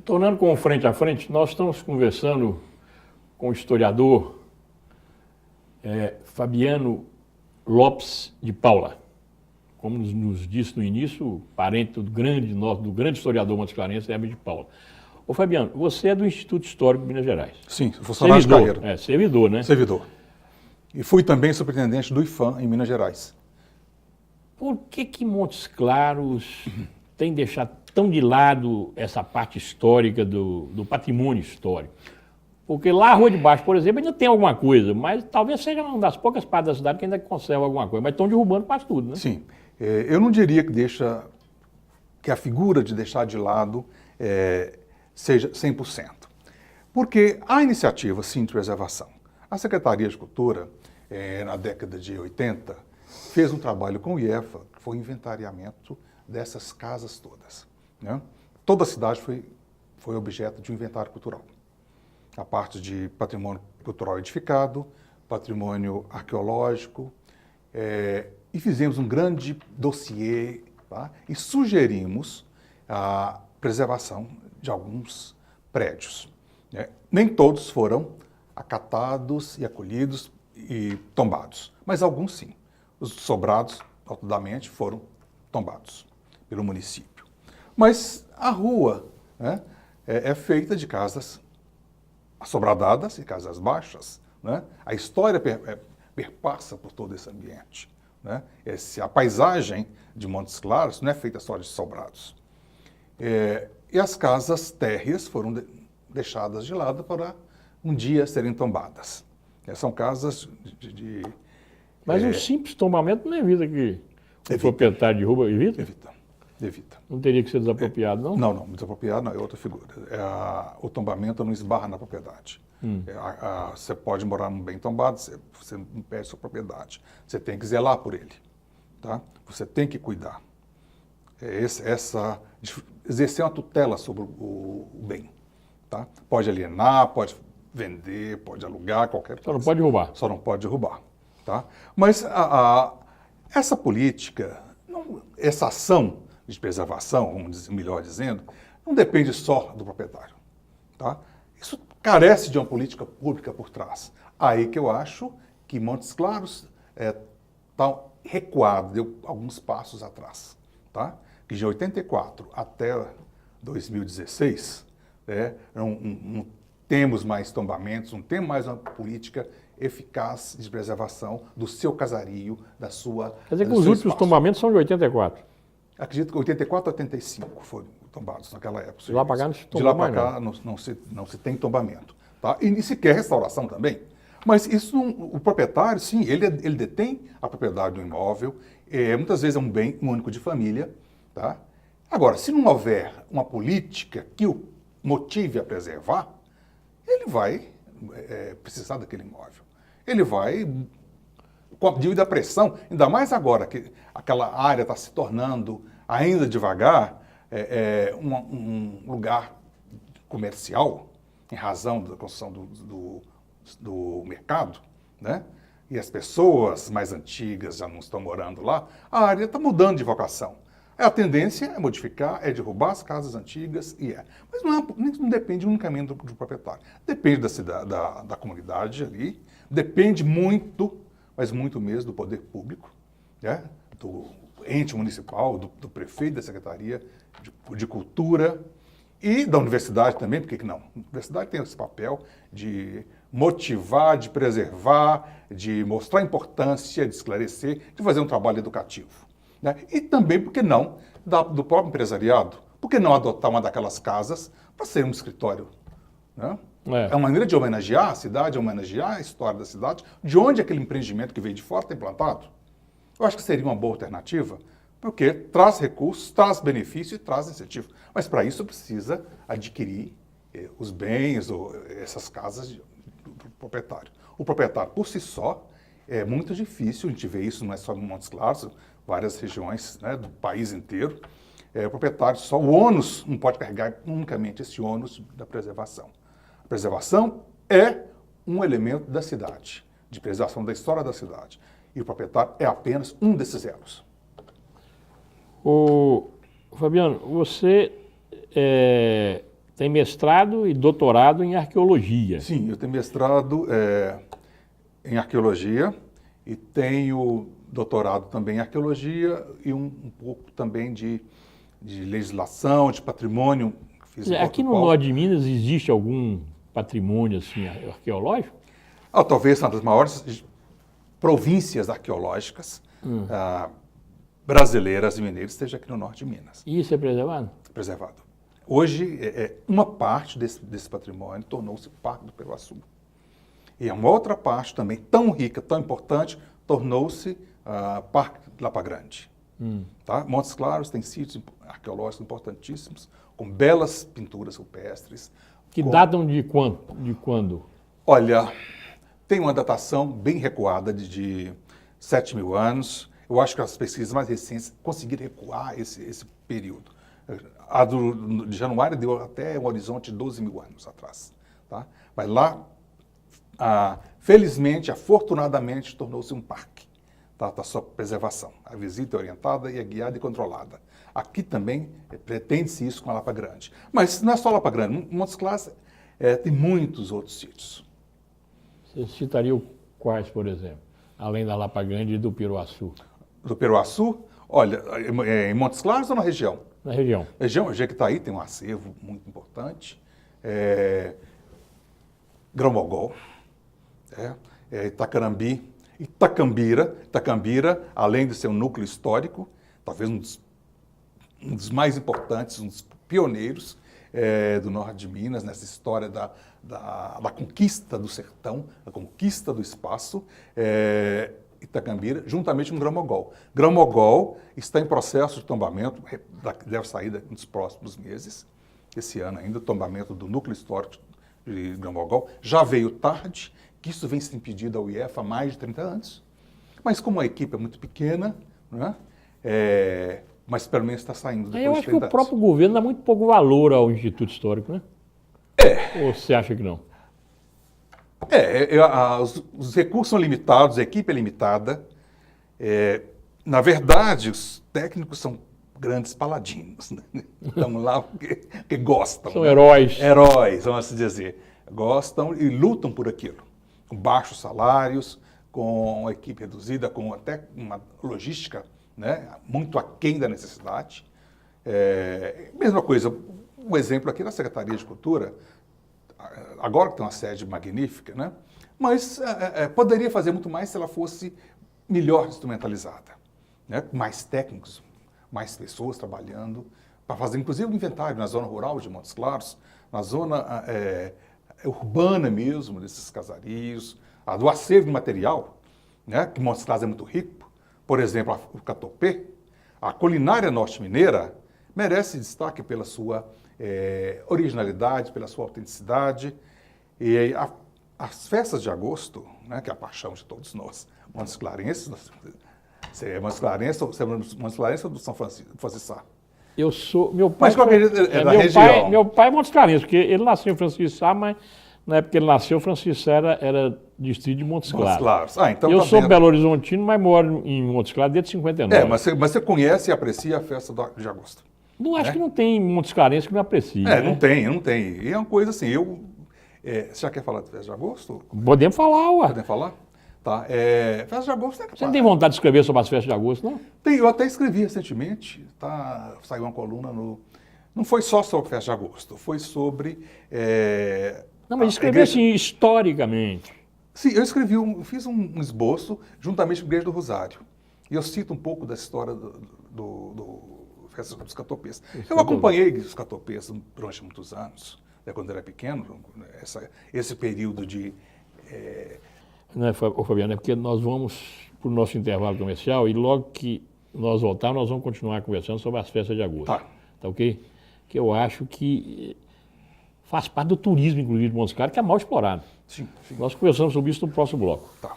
Tornando com o frente a frente, nós estamos conversando com o historiador Fabiano Lopes de Paula. Como nos disse no início, parente do grande historiador montesclarense Hermes de Paula. Ô Fabiano, você é do Instituto Histórico de Minas Gerais. Sim, funcionário de carreira. Servidor, né? Servidor. E fui também superintendente do IFAM em Minas Gerais. Por que Montes Claros tem deixado tão de lado essa parte histórica do patrimônio histórico? Porque lá a Rua de Baixo, por exemplo, ainda tem alguma coisa, mas talvez seja uma das poucas partes da cidade que ainda conserva alguma coisa. Mas estão derrubando quase tudo, né? Sim. Eu não diria que a figura de deixar de lado seja 100%. Porque a iniciativa, sim, de preservação. A Secretaria de Cultura, na década de 80, fez um trabalho com o IEFA, que foi o inventariamento dessas casas todas, né? Toda a cidade foi objeto de um inventário cultural. A parte de patrimônio cultural edificado, patrimônio arqueológico, e fizemos um grande dossiê, tá? E sugerimos a preservação de alguns prédios, né? Nem todos foram acatados e acolhidos e tombados, mas alguns sim. Os sobrados, notadamente, foram tombados pelo município. Mas a rua, né, é feita de casas assobradadas e casas baixas, né? A história perpassa por todo esse ambiente, né? A paisagem de Montes Claros não é feita só de sobrados. E as casas térreas foram deixadas de lado para um dia serem tombadas. São casas Mas um simples tombamento não evita que o proprietário derruba, evita? Evita. Não teria que ser desapropriado, não? Não, desapropriado não, é outra figura. O tombamento não esbarra na propriedade. Você pode morar num bem tombado, você não perde sua propriedade. Você tem que zelar por ele, tá? Você tem que cuidar. Exercer uma tutela sobre o bem, tá? Pode alienar, pode vender, pode alugar, qualquer coisa. Só não pode derrubar. Só não pode derrubar, tá? Mas essa política, essa ação de preservação, melhor dizendo, não depende só do proprietário, tá? Isso carece de uma política pública por trás. Aí que eu acho que Montes Claros está recuado, deu alguns passos atrás, tá? Que de 84 até 2016, não temos mais tombamentos, não temos mais uma política eficaz de preservação do seu casario, da sua... Quer dizer que os últimos tombamentos são de 84? Acredito que 84 a 85 foram tombados naquela época. De lá para cá não se tomba. De lá para cá não se tem tombamento, tá? E sequer restauração também. Mas isso o proprietário, sim, ele detém a propriedade do imóvel, muitas vezes é um bem único de família, tá? Agora, se não houver uma política que o motive a preservar, ele vai precisar daquele imóvel. Ele vai, devido à pressão, ainda mais agora que aquela área está se tornando, ainda devagar, um lugar comercial, em razão da construção do mercado, né? E as pessoas mais antigas já não estão morando lá, a área está mudando de vocação. A tendência é modificar, é derrubar as casas antigas, mas não depende unicamente do proprietário. Depende da comunidade ali, depende muito, mas muito mesmo do poder público, né? Do ente municipal, do prefeito, da Secretaria de Cultura e da universidade também, por que não? A universidade tem esse papel de motivar, de preservar, de mostrar a importância, de esclarecer, de fazer um trabalho educativo, né? E também, por que não, do próprio empresariado, por que não adotar uma daquelas casas para ser um escritório, né? É uma maneira de homenagear a cidade, homenagear a história da cidade, de onde aquele empreendimento que veio de fora está implantado. Eu acho que seria uma boa alternativa, porque traz recursos, traz benefício e traz incentivo. Mas para isso precisa adquirir os bens ou essas casas do proprietário. O proprietário, por si só, é muito difícil, a gente vê isso, não é só em Montes Claros, várias regiões, né, do país inteiro. O proprietário só, o ônus não pode carregar unicamente esse ônus da preservação. A preservação é um elemento da cidade, de preservação da história da cidade. E o proprietário é apenas um desses elos. Fabiano, você tem mestrado e doutorado em arqueologia. Sim, eu tenho mestrado em arqueologia e tenho doutorado também em arqueologia e um pouco também de legislação, de patrimônio. Fiz em Aqui no Portugal. norte de Minas existe algum patrimônio assim, arqueológico? Talvez uma das maiores províncias arqueológicas brasileiras e mineiras esteja aqui no norte de Minas, E isso é preservado? preservado. Hoje, uma parte desse patrimônio tornou-se Parque do Peruaçu. E uma outra parte também tão rica, tão importante, tornou-se Parque de Lapa Grande. Tá? Montes Claros tem sítios arqueológicos importantíssimos, com belas pinturas rupestres. Que datam de quando? Olha, tem uma datação bem recuada de 7.000 anos. Eu acho que as pesquisas mais recentes conseguiram recuar esse período. A de Januário deu até um horizonte de 12.000 anos atrás. Tá? Mas lá, felizmente, afortunadamente, tornou-se um parque. Tá? Da sua preservação. A visita é orientada e é guiada e controlada. Aqui também pretende-se isso com a Lapa Grande. Mas não é só Lapa Grande. Montes Claros tem muitos outros sítios. Você citaria quais, por exemplo? Além da Lapa Grande e do Piruaçu? Do Peruaçu, olha, em Montes Claros ou na região? Na região. A Jequitaí tem um acervo muito importante. Grão-Mogol, Itacarambi, Itacambira, além de ser um núcleo histórico, talvez um dos mais importantes, um dos pioneiros do norte de Minas, nessa história da conquista do sertão, da conquista do espaço, Itacambira, juntamente com Grão-Mogol. Grão-Mogol está em processo de tombamento, deve sair nos próximos meses, esse ano ainda, o tombamento do núcleo histórico de Grão-Mogol. Já veio tarde, que isso vem sendo pedido ao IEF há mais de 30 anos. Mas como a equipe é muito pequena, né, mas pelo menos está saindo depois Eu de acho que 30 o próprio governo dá muito pouco valor ao Instituto Histórico, né? Ou você acha que não? Os recursos são limitados, a equipe é limitada. Na verdade, os técnicos são grandes paladinos, né? Estão lá porque gostam. São heróis. Heróis, vamos assim dizer. Gostam e lutam por aquilo. Com baixos salários, com uma equipe reduzida, com até uma logística, né, muito aquém da necessidade. Mesma coisa, um exemplo aqui na Secretaria de Cultura, agora que tem uma sede magnífica, né? Mas poderia fazer muito mais se ela fosse melhor instrumentalizada, né? Com mais técnicos, mais pessoas trabalhando, para fazer inclusive um inventário na zona rural de Montes Claros, na zona urbana mesmo, desses casarios, do acervo de material, né? Que Montes Claros é muito rico. Por exemplo, o Catopê, a culinária norte-mineira, merece destaque pela sua originalidade, pela sua autenticidade. E as festas de agosto, né, que é a paixão de todos nós, Montes Clarenses, você é Montes Clarense ou do São Francisco? Eu sou. Meu pai. Mas qual é da região? Meu pai é Montes Clarense, porque ele nasceu em Francisco Sá, mas na época que ele nasceu, Francisco Sá era distrito de Montes Claros. Então eu tá sou vendo. Belo Horizontino, mas moro em Montes Claros desde 59. Mas você conhece e aprecia a festa de agosto? Não, acho que não tem Montes Clarense que não aprecia. Né? Não tem. E é uma coisa assim, você já quer falar de festa de agosto? Podemos falar, ué. Podemos falar? Tá. Festa de agosto Você não tem vontade de escrever sobre as festas de agosto, não? Eu até escrevi recentemente, tá? Saiu uma coluna Não foi só sobre festa de agosto, foi sobre... Não, mas escrever assim, historicamente. Sim, eu fiz um esboço juntamente com a Igreja do Rosário. E eu cito um pouco da história do Festa dos Catopês. Eu acompanhei os Catopês durante muitos anos, né, quando eu era pequeno, esse período de... Não é, Fabiano, é porque nós vamos para o nosso intervalo comercial e logo que nós voltarmos, nós vamos continuar conversando sobre as festas de agosto. Tá ok? Que eu acho que faz parte do turismo, inclusive, de Montes Claros, que é mal explorado. Sim. Nós conversamos sobre isso no próximo bloco. Tá.